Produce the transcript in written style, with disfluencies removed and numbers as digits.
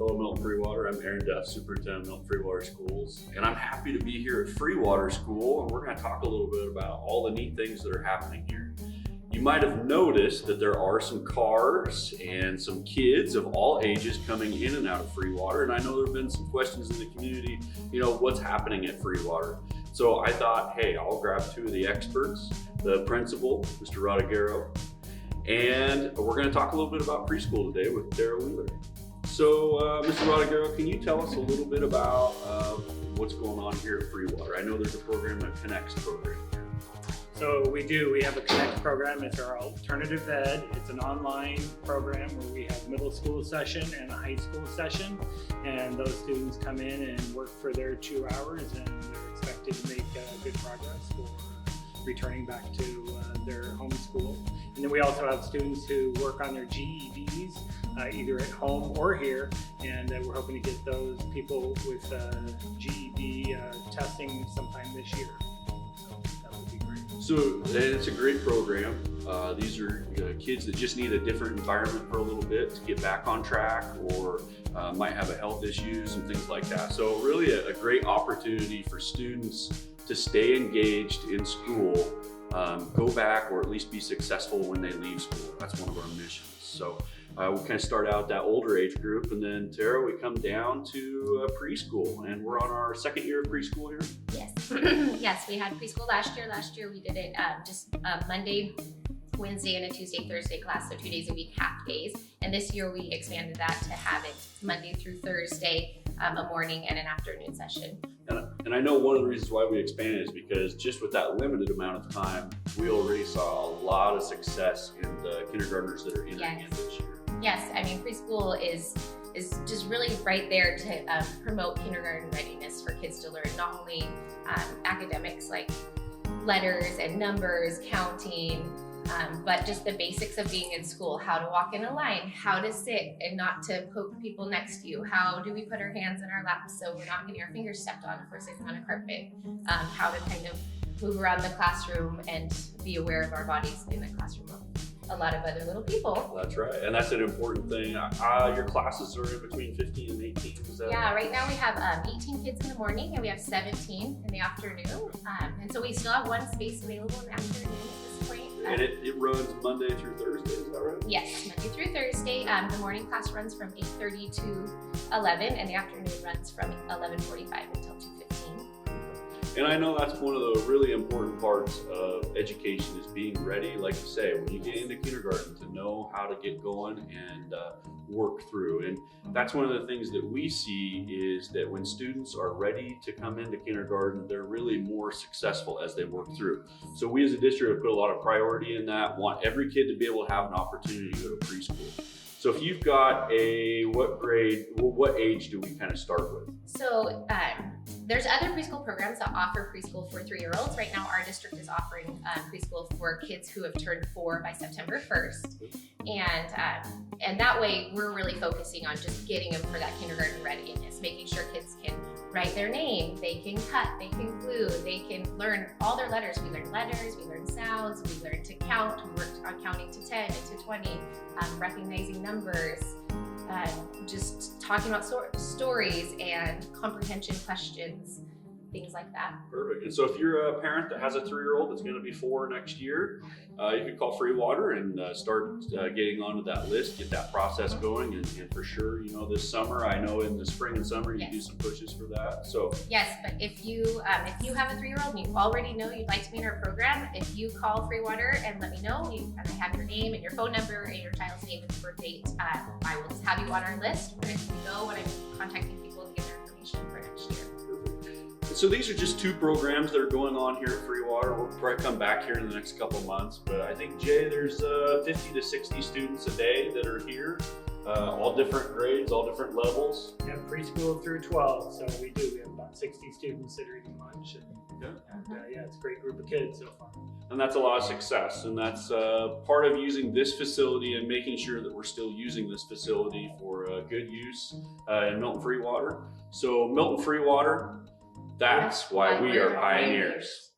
Hello, Milton Freewater. I'm Aaron Duff, Superintendent of Milton Freewater Schools, and I'm happy to be here at Freewater School, and we're going to talk a little bit about all the neat things that are happening here. You might have noticed that there are some cars and some kids of all ages coming in and out of Freewater, and I know there have been some questions in the community, what's happening at Freewater. So I thought, hey, I'll grab two of the experts, the principal, Mr. Rodriguero, and we're going to talk a little bit about preschool today with Tara Wheeler. So, Mr. Rodriguero, can you tell us a little bit about what's going on here at Freewater? I know there's a program, a Connects program here. So we do. We have a Connect program. It's our alternative ed. It's an online program where we have middle school session and a high school session. And those students come in and work for their 2 hours, and they're expected to make good progress for returning back to their home school. And then we also have students who work on their GEDs, either at home or here, and we're hoping to get those people with GED testing sometime this year. So that would be great. So it's a great program. These are kids that just need a different environment for a little bit to get back on track, or might have a health issues and things like that. So really a great opportunity for students to stay engaged in school, go back, or at least be successful when they leave school. That's one of our missions. So we kind of start out that older age group, and then Tara, we come down to preschool, and we're on our second year of preschool here. Yes, yes, we had preschool last year. Last year we did it just Monday, Wednesday, and a Tuesday, Thursday class, so 2 days a week, half days. And this year we expanded that to have it Monday through Thursday, a morning and an afternoon session. And I know one of the reasons why we expanded is because just with that limited amount of time, we already saw a lot of success in the kindergartners that are entering in this year. Yes, I mean preschool is just really right there to promote kindergarten readiness for kids to learn not only academics like letters and numbers, counting, but just the basics of being in school, how to walk in a line, how to sit and not to poke people next to you, how do we put our hands in our laps so we're not getting our fingers stepped on if we're sitting on a carpet, how to kind of move around the classroom and be aware of our bodies in the classroom. A lot of other little people. That's right, and that's an important thing. Your classes are in between 15 and 18, is that? Yeah, right now we have 18 kids in the morning and we have 17 in the afternoon. And so we still have one space available in the afternoon at this point. And it runs Monday through Thursday, is that right? Yes, Monday through Thursday. The morning class runs from 8:30 to 11 and the afternoon runs from 11:45 until 2:15. And I know that's one of the really important parts of education is being ready, like you say, when you get into kindergarten, to know how to get going and work through. And that's one of the things that we see is that when students are ready to come into kindergarten, they're really more successful as they work through. So we as a district have put a lot of priority in that, want every kid to be able to have an opportunity to go to preschool. So if you've got what age do we kind of start with? So there's other preschool programs that offer preschool for 3-year-olds. Right now our district is offering preschool for kids who have turned 4 by September 1st. And that way we're really focusing on just getting them for that kindergarten readiness, making sure kids can write their name, they can cut, they can glue, they can learn all their letters. We learn letters, we learn sounds, we learn to count, we worked on counting to 10 and to 20, recognizing numbers, just talking about stories and comprehension questions, things like that. Perfect. And so if you're a parent that has a 3-year-old that's going to be 4 next year, you can call Freewater and start getting onto that list, get that process going. And for sure, this summer, I know in the spring and summer, you do some pushes for that. So yes, but if you have a 3-year-old and you already know you'd like to be in our program, if you call Freewater and let me know, and I have your name and your phone number and your child's name and birth date, I will just have you on our list ready to go when I'm contacting people to get their information for next year. So these are just 2 programs that are going on here at Freewater. We'll probably come back here in the next couple of months, but I think, Jay, there's 50 to 60 students a day that are here, all different grades, all different levels. Yeah, preschool through 12, so we have about 60 students that are eating lunch. And it's a great group of kids so far. And that's a lot of success, and that's part of using this facility and making sure that we're still using this facility for good use in Milton Freewater. So Milton Freewater, that's why we are pioneers.